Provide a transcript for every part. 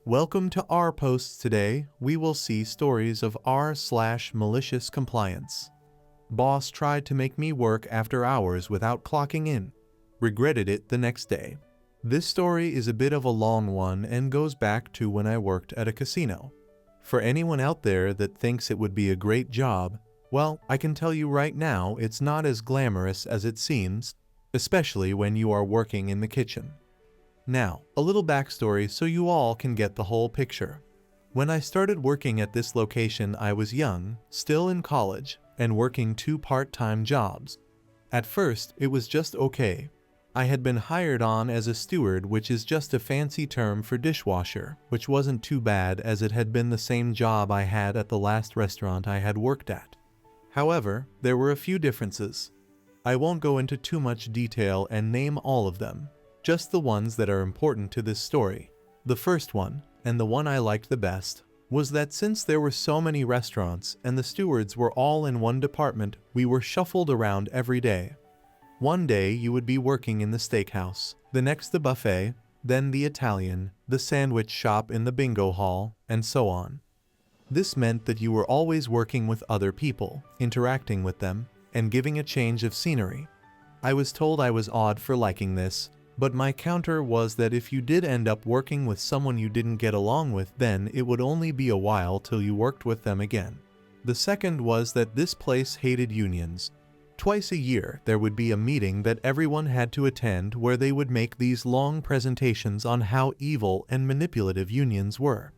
Welcome to our posts. Today, we will see stories of r/malicious compliance. Boss tried to make me work after hours without clocking in. Regretted it the next day. This story is a bit of a long one and goes back to when I worked at a casino. For anyone out there that thinks it would be a great job, well, I can tell you right now it's not as glamorous as it seems, especially when you are working in the kitchen. Now, a little backstory so you all can get the whole picture. When I started working at this location, I was young, still in college, and working 2 part-time jobs. At first, it was just okay. I had been hired on as a steward, which is just a fancy term for dishwasher, which wasn't too bad as it had been the same job I had at the last restaurant I had worked at. However, there were a few differences. I won't go into too much detail and name all of them, just the ones that are important to this story. The first one, and the one I liked the best, was that since there were so many restaurants and the stewards were all in one department, we were shuffled around every day. One day you would be working in the steakhouse, the next the buffet, then the Italian, the sandwich shop in the bingo hall, and so on. This meant that you were always working with other people, interacting with them, and giving a change of scenery. I was told I was odd for liking this, but my counter was that if you did end up working with someone you didn't get along with, then it would only be a while till you worked with them again. The second was that this place hated unions. Twice a year there would be a meeting that everyone had to attend where they would make these long presentations on how evil and manipulative unions were.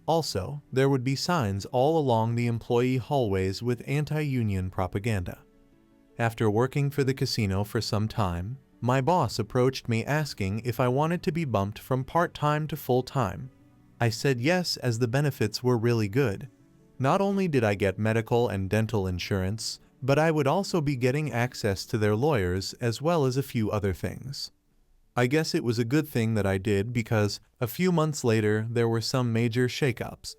Also, there would be signs all along the employee hallways with anti-union propaganda. After working for the casino for some time, my boss approached me asking if I wanted to be bumped from part-time to full-time. I said yes, as the benefits were really good. Not only did I get medical and dental insurance, but I would also be getting access to their lawyers as well as a few other things. I guess it was a good thing that I did, because a few months later there were some major shakeups.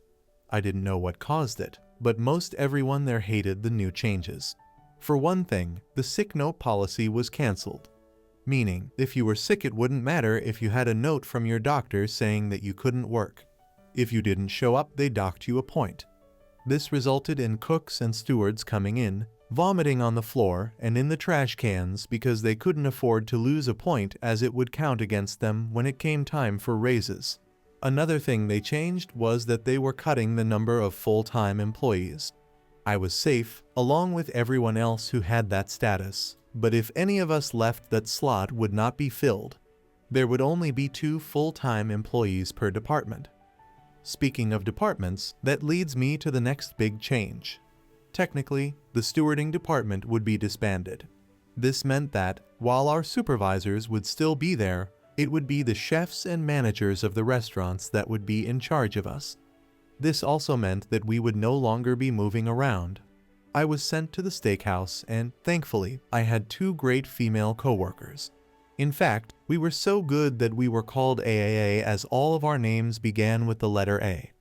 I didn't know what caused it, but most everyone there hated the new changes. For one thing, the sick note policy was cancelled. Meaning, if you were sick it wouldn't matter if you had a note from your doctor saying that you couldn't work. If you didn't show up, they docked you a point. This resulted in cooks and stewards coming in, vomiting on the floor and in the trash cans because they couldn't afford to lose a point, as it would count against them when it came time for raises. Another thing they changed was that they were cutting the number of full-time employees. I was safe, along with everyone else who had that status. But if any of us left, that slot would not be filled. There would only be 2 full-time employees per department. Speaking of departments, that leads me to the next big change. Technically, the stewarding department would be disbanded. This meant that, while our supervisors would still be there, it would be the chefs and managers of the restaurants that would be in charge of us. This also meant that we would no longer be moving around. I was sent to the steakhouse, and thankfully, I had 2 great female coworkers. In fact, we were so good that we were called AAA, as all of our names began with the letter A.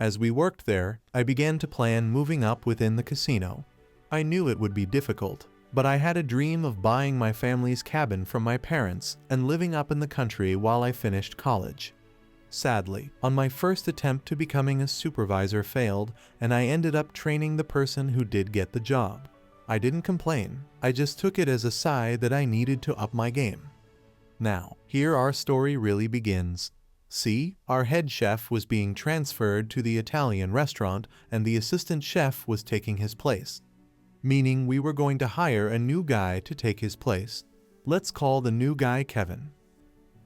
As we worked there, I began to plan moving up within the casino. I knew it would be difficult, but I had a dream of buying my family's cabin from my parents and living up in the country while I finished college. Sadly, on my first attempt to becoming a supervisor failed, and I ended up training the person who did get the job. I didn't complain, I just took it as a sign that I needed to up my game. Now, here our story really begins. See, our head chef was being transferred to the Italian restaurant and the assistant chef was taking his place. Meaning we were going to hire a new guy to take his place. Let's call the new guy Kevin.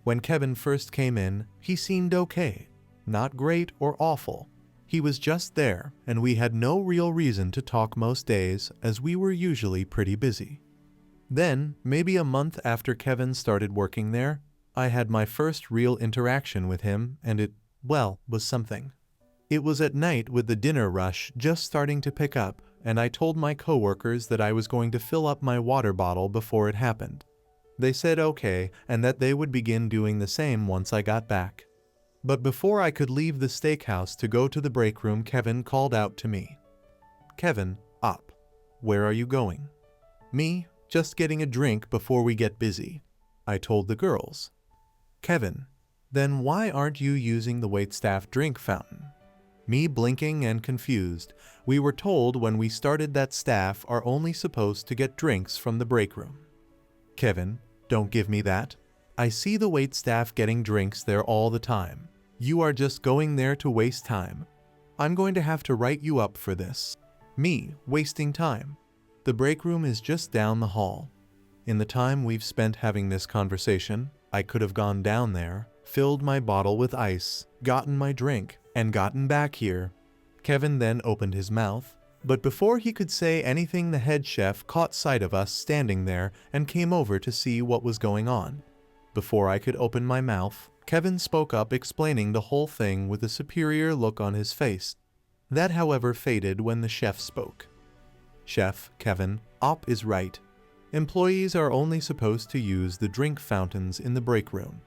When Kevin first came in, he seemed okay. Not great or awful. He was just there, and we had no real reason to talk most days, as we were usually pretty busy. Then, maybe a month after Kevin started working there, I had my first real interaction with him, and it, well, was something. It was at night with the dinner rush just starting to pick up, and I told my coworkers that I was going to fill up my water bottle before it happened. They said okay, and that they would begin doing the same once I got back. But before I could leave the steakhouse to go to the break room, Kevin called out to me. "Kevin, up. Where are you going?" "Me, just getting a drink before we get busy," I told the girls. "Kevin, Then why aren't you using the waitstaff drink fountain? Me blinking and confused. We were told when we started that staff are only supposed to get drinks from the break room. Kevin, don't give me that. I see the waitstaff getting drinks there all the time. You are just going there to waste time. I'm going to have to write you up for this. Me, wasting time. The break room is just down the hall. In the time we've spent having this conversation, I could have gone down there, filled my bottle with ice, gotten my drink, and gotten back here. Kevin then opened his mouth, but before he could say anything, the head chef caught sight of us standing there and came over to see what was going on. Before I could open my mouth, Kevin spoke up, explaining the whole thing with a superior look on his face. That, however, faded when the chef spoke. Chef, Kevin, Op is right. Employees are only supposed to use the drink fountains in the break room.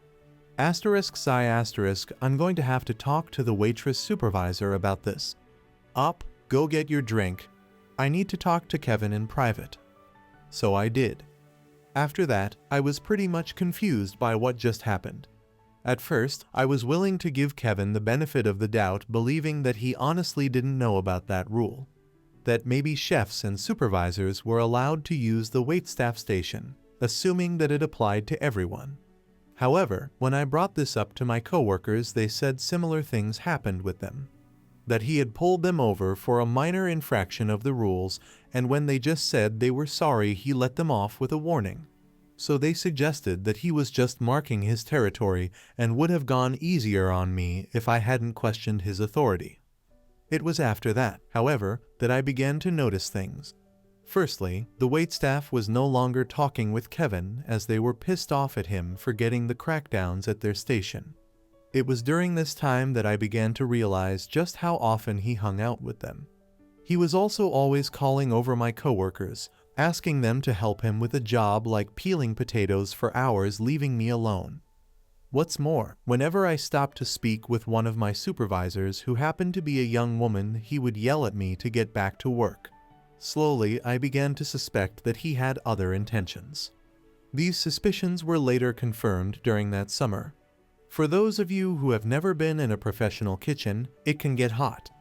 ****, I'm going to have to talk to the waitress supervisor about this. Op, go get your drink. I need to talk to Kevin in private. So I did. After that, I was pretty much confused by what just happened. At first, I was willing to give Kevin the benefit of the doubt, believing that he honestly didn't know about that rule. That maybe chefs and supervisors were allowed to use the waitstaff station, assuming that it applied to everyone. However, when I brought this up to my coworkers, they said similar things happened with them. That he had pulled them over for a minor infraction of the rules, and when they just said they were sorry, he let them off with a warning. So they suggested that he was just marking his territory and would have gone easier on me if I hadn't questioned his authority. It was after that, however, that I began to notice things. Firstly, the waitstaff was no longer talking with Kevin, as they were pissed off at him for getting the crackdowns at their station. It was during this time that I began to realize just how often he hung out with them. He was also always calling over my coworkers, asking them to help him with a job like peeling potatoes for hours, leaving me alone. What's more, whenever I stopped to speak with one of my supervisors, who happened to be a young woman, he would yell at me to get back to work. Slowly, I began to suspect that he had other intentions. These suspicions were later confirmed during that summer. For those of you who have never been in a professional kitchen, it can get hot.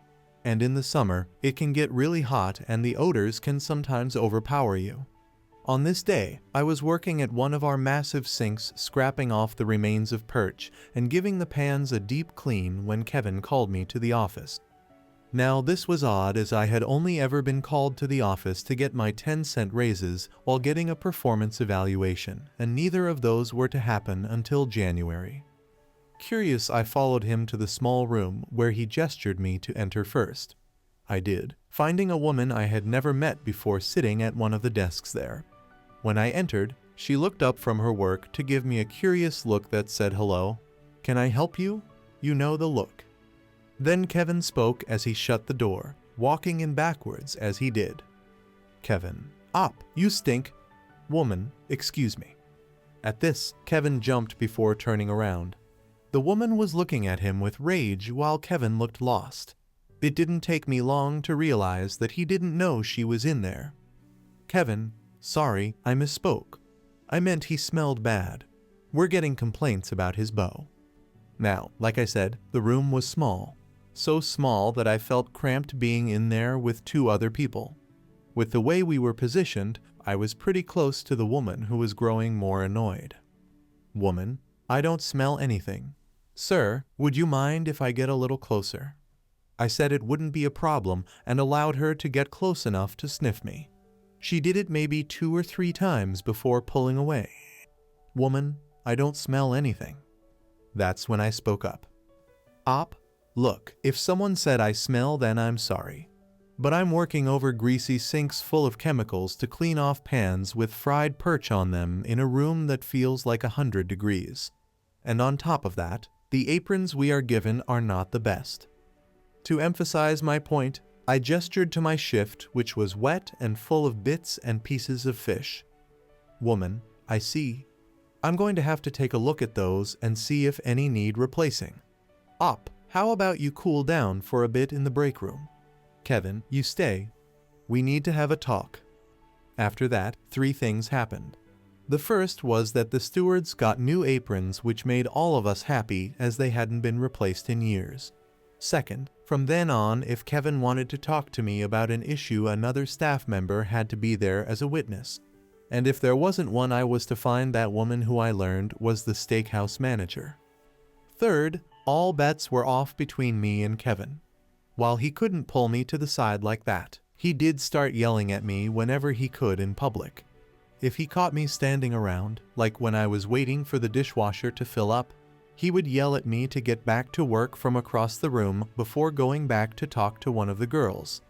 And in the summer, it can get really hot and the odors can sometimes overpower you. On this day, I was working at one of our massive sinks, scrapping off the remains of perch and giving the pans a deep clean when Kevin called me to the office. Now this was odd, as I had only ever been called to the office to get my 10-cent raises while getting a performance evaluation, and neither of those were to happen until January. Curious, I followed him to the small room where he gestured me to enter first. I did, finding a woman I had never met before sitting at one of the desks there. When I entered, she looked up from her work to give me a curious look that said, "Hello, can I help you?" You know the look. Then Kevin spoke as he shut the door, walking in backwards as he did. Kevin, "Op, you stink." Woman, "Excuse me." At this, Kevin jumped before turning around. The woman was looking at him with rage while Kevin looked lost. It didn't take me long to realize that he didn't know she was in there. Kevin, "Sorry, I misspoke. I meant he smelled bad. We're getting complaints about his beau." Now, like I said, the room was small. So small that I felt cramped being in there with two other people. With the way we were positioned, I was pretty close to the woman, who was growing more annoyed. Woman, "I don't smell anything. Sir, would you mind if I get a little closer?" I said it wouldn't be a problem and allowed her to get close enough to sniff me. She did it maybe 2 or 3 times before pulling away. Woman, "I don't smell anything." That's when I spoke up. Op, look, if someone said I smell, then I'm sorry. But I'm working over greasy sinks full of chemicals to clean off pans with fried perch on them in a room that feels like 100 degrees. And on top of that, the aprons we are given are not the best. To emphasize my point, I gestured to my shift, which was wet and full of bits and pieces of fish. Woman, "I see. I'm going to have to take a look at those and see if any need replacing." Op, "How about you cool down for a bit in the break room?" Kevin, "You stay. We need to have a talk." After that, 3 things happened. The first was that the stewards got new aprons, which made all of us happy as they hadn't been replaced in years. Second, from then on, if Kevin wanted to talk to me about an issue, another staff member had to be there as a witness. And if there wasn't one, I was to find that woman who I learned was the steakhouse manager. Third, all bets were off between me and Kevin. While he couldn't pull me to the side like that, he did start yelling at me whenever he could in public. If he caught me standing around, like when I was waiting for the dishwasher to fill up, he would yell at me to get back to work from across the room before going back to talk to one of the girls.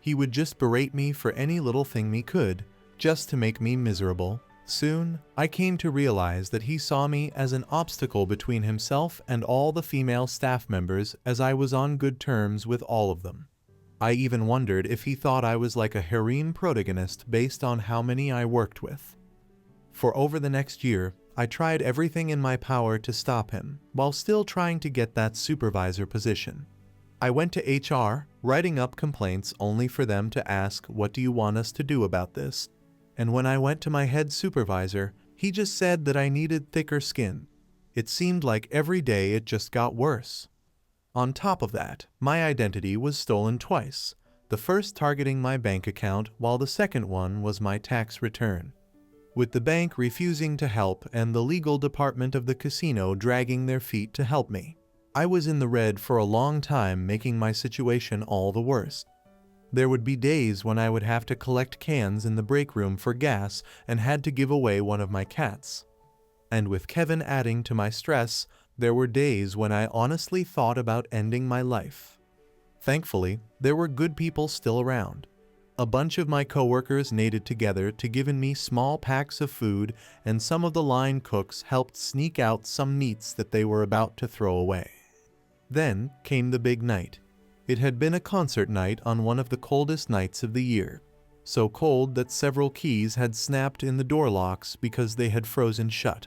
He would just berate me for any little thing he could, just to make me miserable. Soon, I came to realize that he saw me as an obstacle between himself and all the female staff members, as I was on good terms with all of them. I even wondered if he thought I was like a harem protagonist based on how many I worked with. For over the next year, I tried everything in my power to stop him, while still trying to get that supervisor position. I went to HR, writing up complaints only for them to ask, "What do you want us to do about this?" And when I went to my head supervisor, he just said that I needed thicker skin. It seemed like every day it just got worse. On top of that, my identity was stolen twice, the first targeting my bank account while the second one was my tax return. With the bank refusing to help and the legal department of the casino dragging their feet to help me, I was in the red for a long time, making my situation all the worse. There would be days when I would have to collect cans in the break room for gas and had to give away one of my cats. And with Kevin adding to my stress, there were days when I honestly thought about ending my life. Thankfully, there were good people still around. A bunch of my coworkers knitted together to give me small packs of food, and some of the line cooks helped sneak out some meats that they were about to throw away. Then came the big night. It had been a concert night on one of the coldest nights of the year. So cold that several keys had snapped in the door locks because they had frozen shut.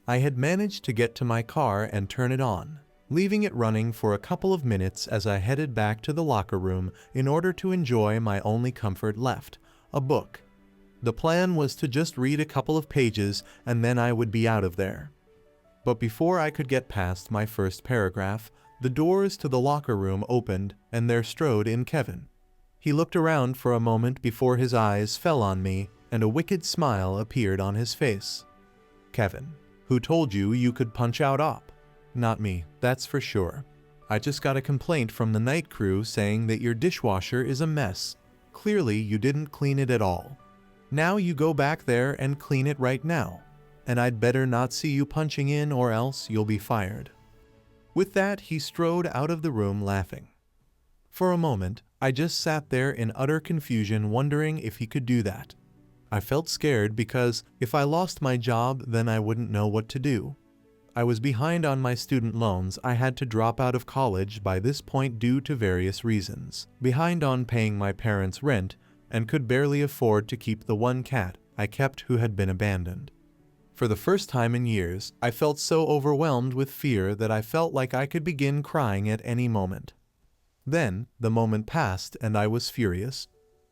I had managed to get to my car and turn it on, leaving it running for a couple of minutes as I headed back to the locker room in order to enjoy my only comfort left, a book. The plan was to just read a couple of pages and then I would be out of there. But before I could get past my first paragraph, the doors to the locker room opened and there strode in Kevin. He looked around for a moment before his eyes fell on me and a wicked smile appeared on his face. "Kevin, who told you you could punch out op?" "Not me, that's for sure. I just got a complaint from the night crew saying that your dishwasher is a mess. Clearly you didn't clean it at all. Now you go back there and clean it right now. And I'd better not see you punching in or else you'll be fired." With that, he strode out of the room laughing. For a moment, I just sat there in utter confusion, wondering if he could do that. I felt scared because if I lost my job, then I wouldn't know what to do. I was behind on my student loans. I had to drop out of college by this point due to various reasons, behind on paying my parents' rent, and could barely afford to keep the one cat I kept who had been abandoned. For the first time in years, I felt so overwhelmed with fear that I felt like I could begin crying at any moment. Then, the moment passed and I was furious.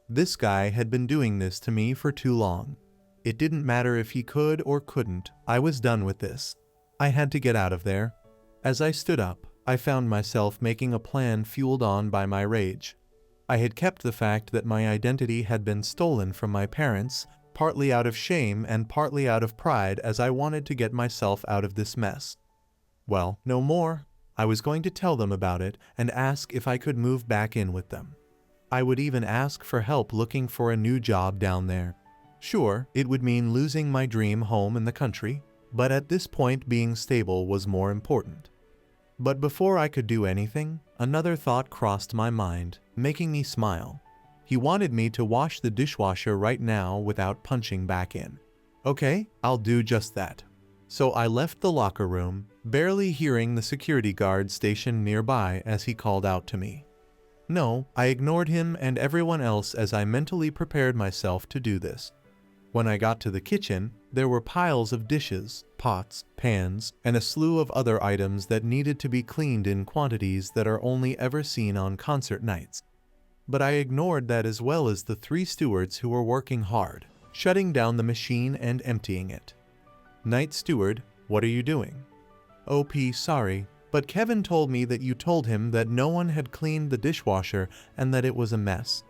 This guy had been doing this to me for too long. It didn't matter if he could or couldn't, I was done with this. I had to get out of there. As I stood up, I found myself making a plan fueled on by my rage. I had kept the fact that my identity had been stolen from my parents, partly out of shame and partly out of pride, as I wanted to get myself out of this mess. Well, no more. I was going to tell them about it and ask if I could move back in with them. I would even ask for help looking for a new job down there. Sure, it would mean losing my dream home in the country, but at this point being stable was more important. But before I could do anything, another thought crossed my mind, making me smile. He wanted me to wash the dishwasher right now without punching back in. Okay, I'll do just that. So I left the locker room, barely hearing the security guard stationed nearby as he called out to me. No, I ignored him and everyone else as I mentally prepared myself to do this. When I got to the kitchen, there were piles of dishes, pots, pans, and a slew of other items that needed to be cleaned in quantities that are only ever seen on concert nights. But I ignored that as well as the 3 stewards who were working hard, shutting down the machine and emptying it. Night steward, what are you doing? OP, sorry, but Kevin told me that you told him that no one had cleaned the dishwasher and that it was a mess.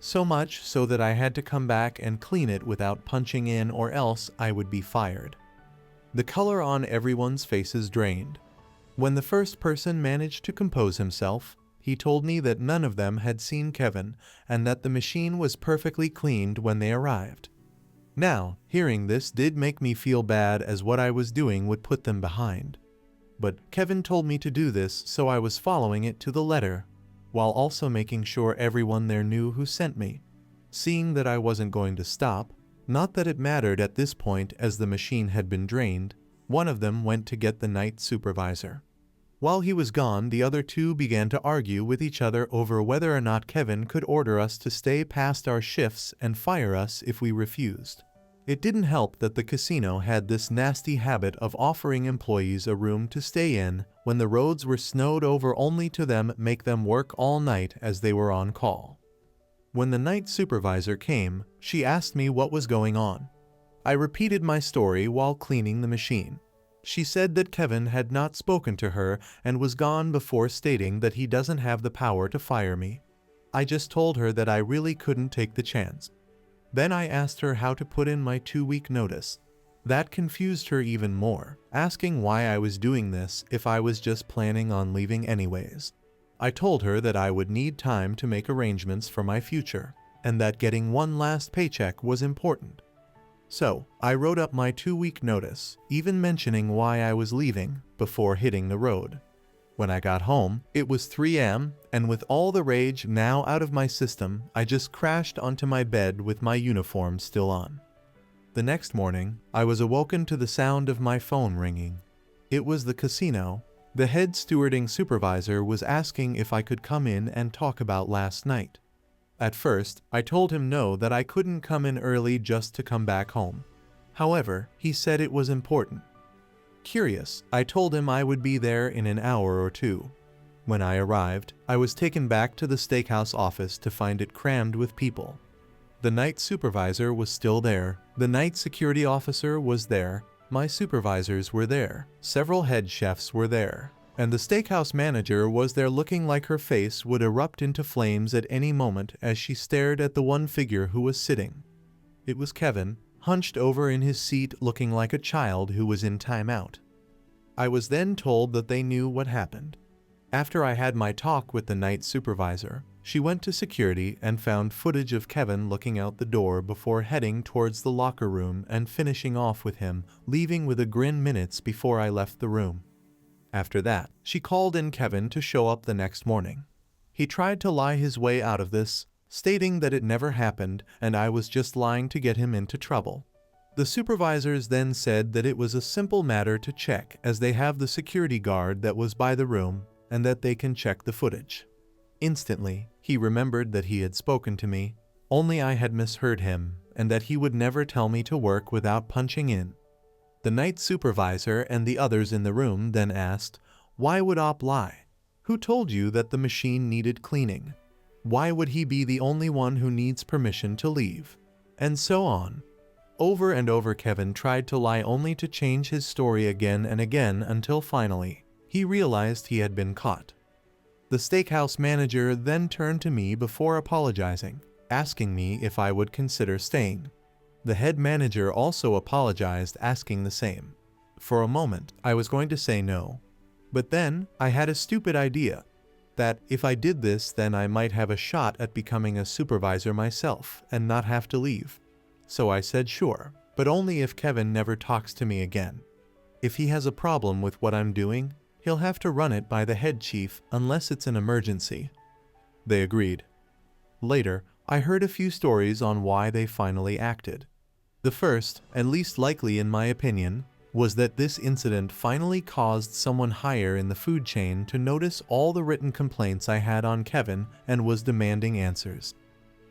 So much so that I had to come back and clean it without punching in, or else I would be fired. The color on everyone's faces drained. When the first person managed to compose himself, he told me that none of them had seen Kevin and that the machine was perfectly cleaned when they arrived. Now, hearing this did make me feel bad, as what I was doing would put them behind. But Kevin told me to do this, so I was following it to the letter, while also making sure everyone there knew who sent me. Seeing that I wasn't going to stop, not that it mattered at this point as the machine had been drained, one of them went to get the night supervisor. While he was gone, the other two began to argue with each other over whether or not Kevin could order us to stay past our shifts and fire us if we refused. It didn't help that the casino had this nasty habit of offering employees a room to stay in when the roads were snowed over, only to them make them work all night as they were on call. When the night supervisor came, she asked me what was going on. I repeated my story while cleaning the machine. She said that Kevin had not spoken to her and was gone before stating that he doesn't have the power to fire me. I just told her that I really couldn't take the chance. Then I asked her how to put in my 2-week notice. That confused her even more, asking why I was doing this if I was just planning on leaving anyways. I told her that I would need time to make arrangements for my future, and that getting one last paycheck was important. So, I wrote up my 2-week notice, even mentioning why I was leaving, before hitting the road. When I got home, it was 3 a.m., and with all the rage now out of my system, I just crashed onto my bed with my uniform still on. The next morning, I was awoken to the sound of my phone ringing. It was the casino. The head stewarding supervisor was asking if I could come in and talk about last night. At first, I told him no, that I couldn't come in early just to come back home. However, he said it was important. Curious, I told him I would be there in an hour or two. When I arrived, I was taken back to the steakhouse office to find it crammed with people. The night supervisor was still there, the night security officer was there, my supervisors were there, several head chefs were there, and the steakhouse manager was there, looking like her face would erupt into flames at any moment as she stared at the one figure who was sitting. It was Kevin, hunched over in his seat looking like a child who was in timeout. I was then told that they knew what happened. After I had my talk with the night supervisor, she went to security and found footage of Kevin looking out the door before heading towards the locker room and finishing off with him, leaving with a grin minutes before I left the room. After that, she called in Kevin to show up the next morning. He tried to lie his way out of this, stating that it never happened and I was just lying to get him into trouble. The supervisors then said that it was a simple matter to check, as they have the security guard that was by the room and that they can check the footage. Instantly, he remembered that he had spoken to me, only I had misheard him, and that he would never tell me to work without punching in. The night supervisor and the others in the room then asked, "Why would Op lie? Who told you that the machine needed cleaning? Why would he be the only one who needs permission to leave?" And so on. Over and over Kevin tried to lie, only to change his story again and again, until finally, he realized he had been caught. The steakhouse manager then turned to me before apologizing, asking me if I would consider staying. The head manager also apologized, asking the same. For a moment, I was going to say no. But then, I had a stupid idea, that if I did this, then I might have a shot at becoming a supervisor myself and not have to leave. So I said sure, but only if Kevin never talks to me again. If he has a problem with what I'm doing, he'll have to run it by the head chief unless it's an emergency. They agreed. Later, I heard a few stories on why they finally acted. The first, and least likely in my opinion, was that this incident finally caused someone higher in the food chain to notice all the written complaints I had on Kevin and was demanding answers.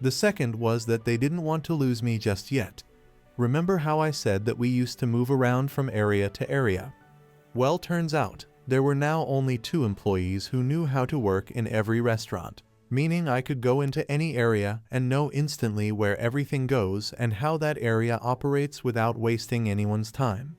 The second was that they didn't want to lose me just yet. Remember how I said that we used to move around from area to area? Well, turns out, there were now only 2 employees who knew how to work in every restaurant. meaning I could go into any area and know instantly where everything goes and how that area operates without wasting anyone's time.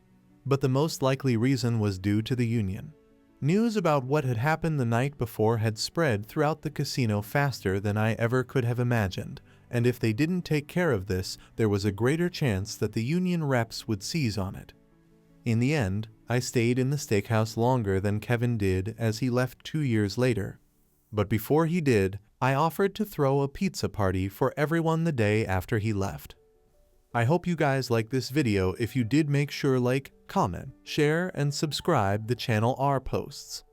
But the most likely reason was due to the union. News about what had happened the night before had spread throughout the casino faster than I ever could have imagined, and if they didn't take care of this, there was a greater chance that the union reps would seize on it. In the end, I stayed in the steakhouse longer than Kevin did as he left 2 years later. But before he did, I offered to throw a pizza party for everyone the day after he left. I hope you guys like this video. If you did, make sure like, comment, share, and subscribe the channel R posts.